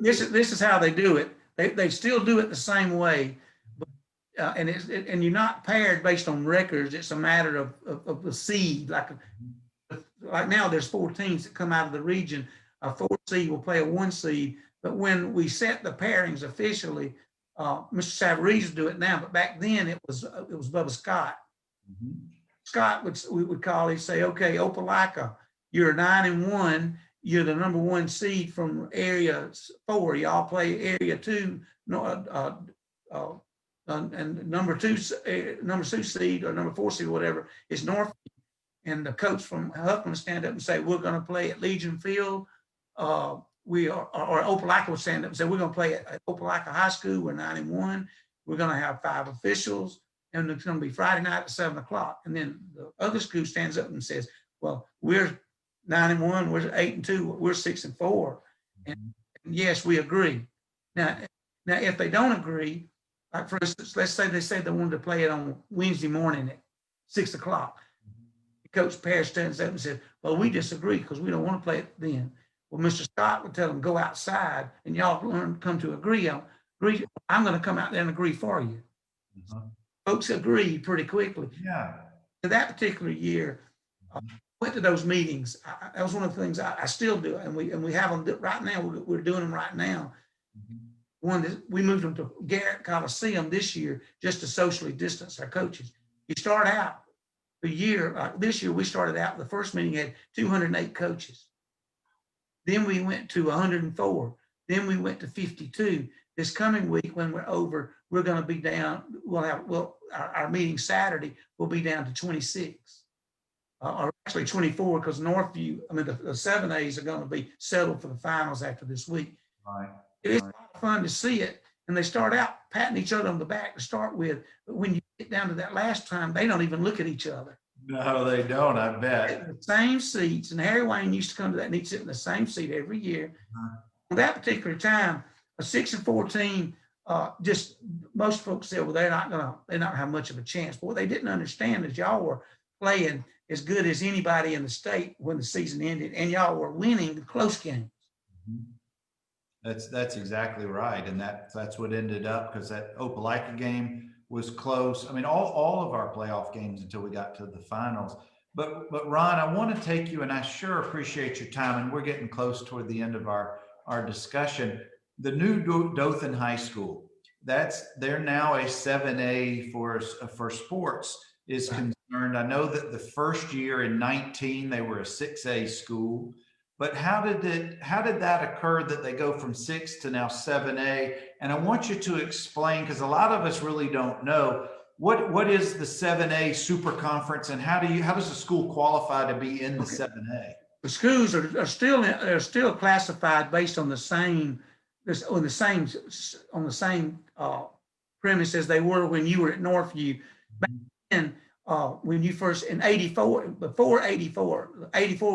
this is how they do it. They still do it the same way, but, and you're not paired based on records. It's a matter of the seed. Like now, there's 4 teams that come out of the region. A 4 seed will play a 1 seed. But when we set the pairings officially, Mr. Savarese would do it now. But back then, it was Bubba Scott. Mm-hmm. Scott we would call. He'd say, "Okay, Opelika, you're 9-1. You're the number 1 seed from area 4. Y'all play area 2, and number 2 seed or number 4 seed, whatever, is Northview." And the coach from Huffman stand up and say, "We're going to play at Legion Field." Or Opelika would stand up and say, "We're going to play at Opelika High School. We're 9-1. We're going to have 5 officials, and it's going to be Friday night at 7:00. And then the other school stands up and says, "Well, we're 9-1, we're 8-2, we're 6-4. And yes, we agree." Now, if they don't agree, like for instance, let's say they wanted to play it on Wednesday morning at 6:00. Coach Parrish stands up and said, "Well, we disagree because we don't want to play it then." Well, Mr. Scott would tell them, "Go outside and y'all come to agree. I'm going to come out there and agree for you." Folks agreed pretty quickly. Yeah. That particular year, went to those meetings. That was one of the things I still do, and we have them right now. We're doing them right now. One that we moved them to Garrett Coliseum this year just to socially distance our coaches. You start out the year this year. We started out, the first meeting had 208 coaches. Then we went to 104. Then we went to 52. This coming week, when we're over, we're going to be down. Our meeting Saturday will be down to 26. Or actually 24, because Northview, the 7As are going to be settled for the finals after this week. Right. It's a lot of fun to see it. And they start out patting each other on the back to start with. But when you get down to that last time, they don't even look at each other. No, they don't, I bet. The same seats. And Harry Wayne used to come to that and he'd sit in the same seat every year. On that particular time, a 6-4 team, just most folks said, well, they're not gonna have much of a chance. But what they didn't understand is y'all were playing as good as anybody in the state when the season ended, and y'all were winning the close games. That's exactly right, and that's what ended up, because that Opelika game was close. All of our playoff games until we got to the finals. But Ron, I want to take you, and I sure appreciate your time, and we're getting close toward the end of our discussion. The new Dothan High School, they're now a 7A for sports is concerned. I know that the first year in 19 they were a 6A school, but how did that occur that they go from 6 to now 7A? And I want you to explain, because a lot of us really don't know what is the 7A super conference, and how does the school qualify to be in the 7A? The schools are still classified based on the same premise as they were when you were at Northview. Back then, when you first in 84, before 84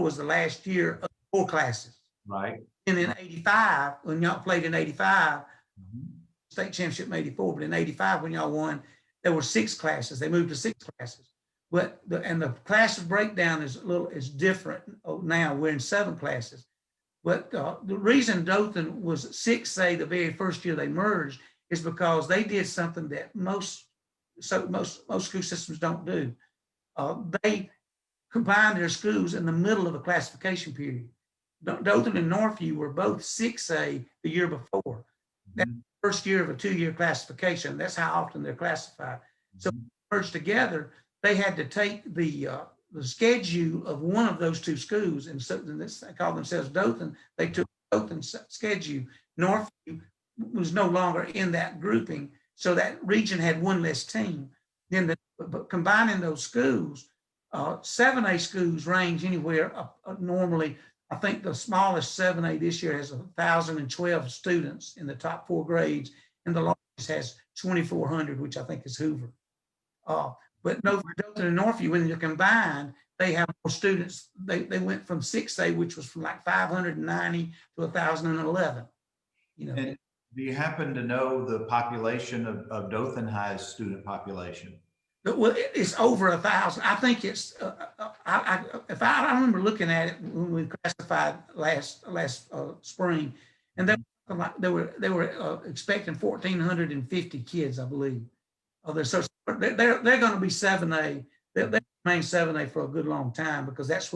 was the last year of 4 classes. Right. And in 85, when y'all played in 85, state championship in 84, but in 85 when y'all won, there were 6 classes. They moved to 6 classes. But the classes breakdown is different now. We're in 7 classes. But the reason Dothan was 6A the very first year they merged is because they did something that most school systems don't do. They combined their schools in the middle of a classification period. Dothan and Northview were both 6A the year before. That's the first year of a 2-year classification. That's how often they're classified. So merged together, they had to take the schedule of one of those 2 schools, and so they called themselves Dothan. They took Dothan's schedule. Northview was no longer in that grouping, so that region had 1 less team. Then combining those schools, 7A schools range anywhere normally. I think the smallest 7A this year has 1,012 students in the top 4 grades, and the largest has 2,400, which I think is Hoover. But no, for Dothan and Northview, when they're combined, they have more students. They went from 6A, which was from like 590 to 1,011. You know. And do you happen to know the population of Dothan High's student population? Well, it's over 1,000. I think it's. I remember looking at it when we classified last spring, and they were expecting 1,450 kids, I believe. So they're going to be 7A. They remain 7A for a good long time because that's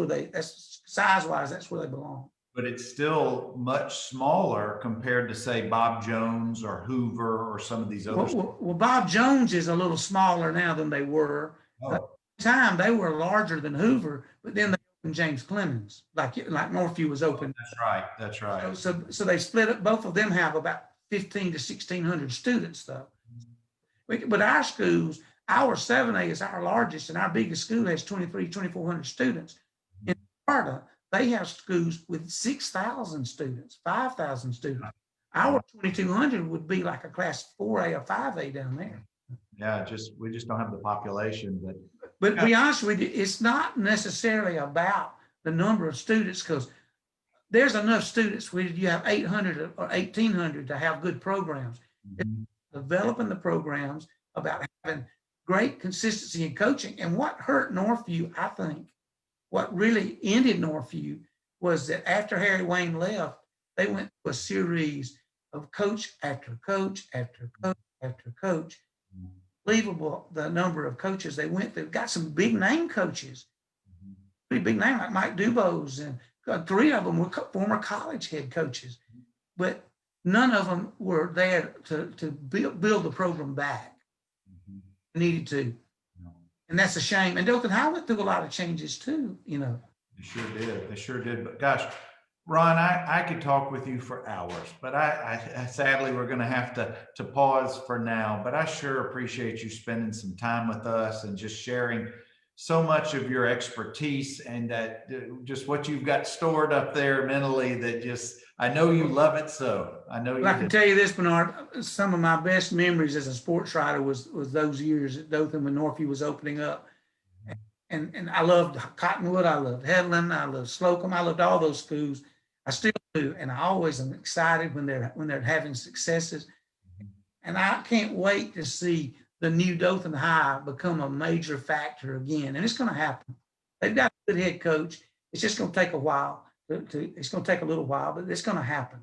size wise, that's where they belong. But it's still much smaller compared to, say, Bob Jones or Hoover or some of these other. Well, Bob Jones is a little smaller now than they were. Oh. At the time, they were larger than Hoover, but then they opened James Clemens, like Northview was open. That's right. So they split up. Both of them have about 1,500 to 1,600 students, though. But our schools, our 7A is our largest, and our biggest school has 2,400 students. In Florida, they have schools with 6,000 students, 5,000 students. Our 2,200 would be like a class 4A or 5A down there. Yeah, we just don't have the population. But to be honest with you, it's not necessarily about the number of students, because there's enough students where you have 800 or 1,800 to have good programs. Mm-hmm. Developing the programs, about having great consistency in coaching. And what hurt Northview, I think, what really ended Northview was that after Harry Wayne left, they went to a series of coach after coach after coach after coach. Unbelievable the number of coaches they went through. Got some big name coaches, pretty big name like Mike Dubose, and 3 of them were former college head coaches, but none of them were there to build the program back. Needed to. And that's a shame. And Dothan High went through a lot of changes too, you know. They sure did. But gosh, Ron, I could talk with you for hours, but I sadly, we're going to have to pause for now. But I sure appreciate you spending some time with us and just sharing so much of your expertise and that just what you've got stored up there mentally that just, I know you love it. So I know you. I can tell you this, Bernard, some of my best memories as a sports writer was those years at Dothan when Northview was opening up. And I loved Cottonwood, I loved Headland, I loved Slocum, I loved all those schools. I still do, and I always am excited when they're having successes. And I can't wait to see the new Dothan High become a major factor again. And it's going to happen. They've got a good head coach. It's just going to take a while. It's going to take a little while, but it's going to happen.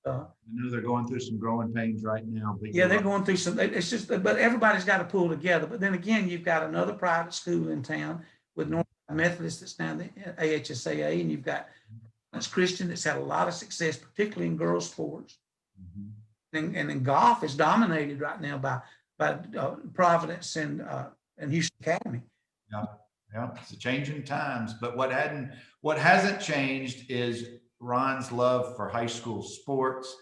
I know they're going through some growing pains right now. But yeah, they're going through some. It's just, but everybody's got to pull together. But then again, you've got another private school in town with North Methodist that's now the AHSAA, and you've got Christian that's had a lot of success, particularly in girls' sports. And in golf is dominated right now by Providence and Houston Academy. Yeah, it's a changing times, but what hasn't changed is Ron's love for high school sports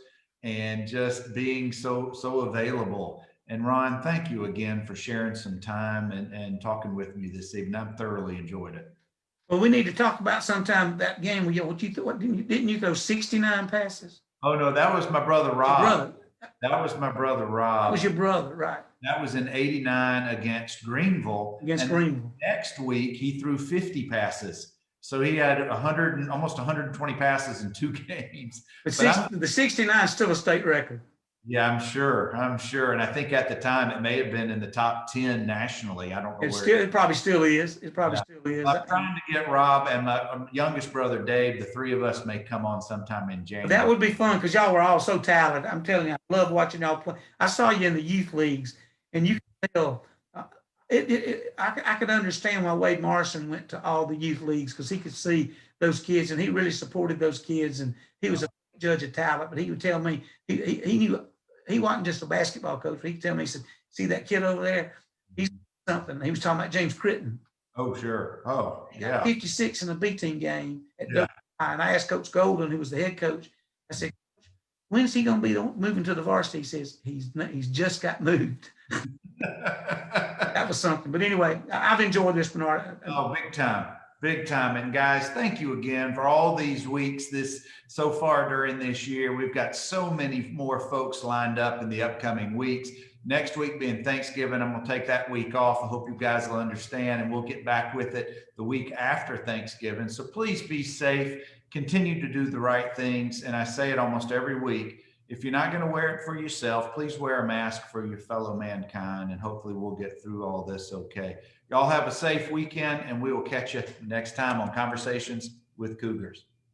and just being so available. And Ron, thank you again for sharing some time and talking with me this evening. I've thoroughly enjoyed it. Well, we need to talk about sometime that game. Didn't you throw 69 passes? Oh no, that was my brother Rob. That was my brother Rob. That was your brother, right? That was in '89 against Greenville. Next week, he threw 50 passes. So he had almost 120 passes in 2 games. But the 69 is still a state record. Yeah, I'm sure. And I think at the time it may have been in the top 10 nationally. I don't know it probably still is. It probably still is. I'm trying to get Rob and my youngest brother, Dave. The 3 of us may come on sometime in January. That would be fun because y'all were all so talented. I'm telling you, I love watching y'all play. I saw you in the youth leagues, and you can tell. I could understand why Wade Morrison went to all the youth leagues because he could see those kids, and he really supported those kids. And he was a judge of talent, but he would tell me he knew. He wasn't just a basketball coach. He could tell me, he said, see that kid over there? He's something. He was talking about James Critton. Oh, sure. Oh, yeah. 56 in a B team game at Dothan High. And I asked Coach Golden, who was the head coach, I said, when's he going to be moving to the varsity? He says, he's just got moved. that was something. But anyway, I've enjoyed this, Bernard. Oh, big time. Big time. And guys, thank you again for all these weeks so far during this year. We've got so many more folks lined up in the upcoming weeks. Next week being Thanksgiving, I'm going to take that week off. I hope you guys will understand, and we'll get back with it the week after Thanksgiving. So please be safe, continue to do the right things. And I say it almost every week. If you're not going to wear it for yourself, please wear a mask for your fellow mankind, and hopefully we'll get through all this okay. Y'all have a safe weekend, and we will catch you next time on Conversations with Cougars.